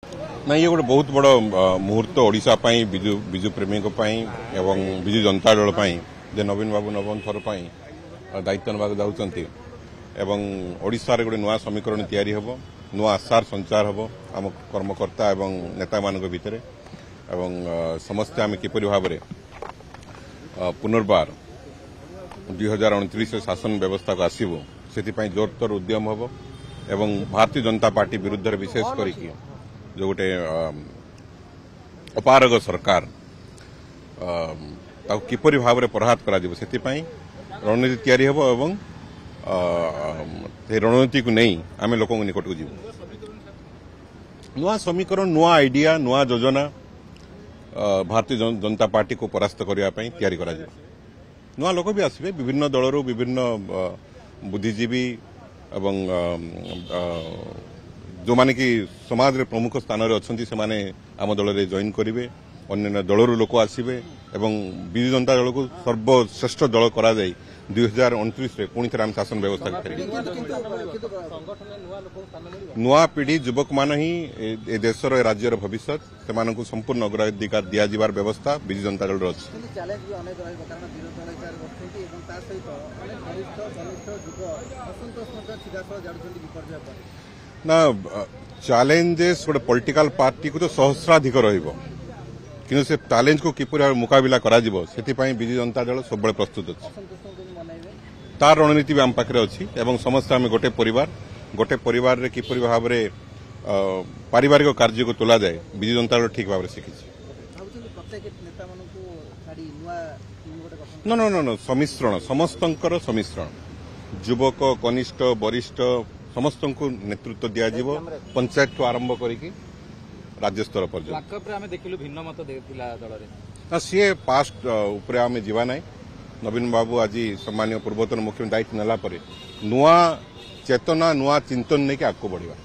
ना ये गोटे बहुत बड़ मुहूर्त ओडिशा पाई बिजु प्रेमी एवं बिजु जनता दल जे नवीन बाबू नवम थर दायित्व नवाक जाऊँच एवं ओडिशा गोटे नुआ समीकरण तैयारी हबो नुआ आशार संचार हबो आम कर्मकर्ता एवं नेता मान भितर एवं समस्ते आम किपरि भाव पुनर्बार 2029 शासन व्यवस्था को आसबू से जोरतोर उद्यम हबो एवं भारतीय जनता पार्टी विरुद्ध विशेष करके जो गोटे अपारग सरकार किपरि भाव में प्रहात करा से रणनीति तैयारी हबो एवं रणनीति को नहीं आम लोक निकट को जीव नुआ समीकरण नुआ आइडिया नुआ योजना भारतीय जनता पार्टी को परास्त करने तैयारी करा नुआ लोक भी आसबे विभिन्न दलरू विभिन्न बुद्धिजीवी एवं जो माने कि समाज रे प्रमुख स्थान रे अछंती से माने आम दल रे जॉइन करिवे अन्य दलरू लोक आसबे एवं बिजु जनता दल को सर्वश्रेष्ठ दल करा जाय 2029 रे पुणी थे आम शासन व्यवस्था करेंगे नुआ पीढ़ी युवक मान ही ए देशर राज्यर भविष्य से संपूर्ण अग्राधिकार दिया व्यवस्था बिजु जनता दल ना चैलेंजेस गोटे पॉलिटिकल पार्टी को तो सहस्राधिक रहिबो किंतु से चैलेंज को किपर मुकाबला करा जिवो सेति बिजु जनता दल सब प्रस्तुत अछि तार रणनीति भी आम पाखे अच्छी एवं समस्त आम गोटे परिवार रे किपरि भाव में पारिवारिक कार्य को तोला जाए बिजु जनता दल ठीक भाव में शिखी न सम्मिश्रण समस्तंकर सम्मिश्रण युवक कनिष्ठ वरिष्ठ समस्त को नेतृत्व दिज्व पंचायत ठू आरंभ करी राज्य स्तर पर सी पास्ट उपरे आम जीवा ना नवीन बाबू आज सम्मान्य पूर्वतन मुख्यमंत्री दायित्व नेला नुआ चेतना नुआ चिंतन नहीं आगे बढ़ा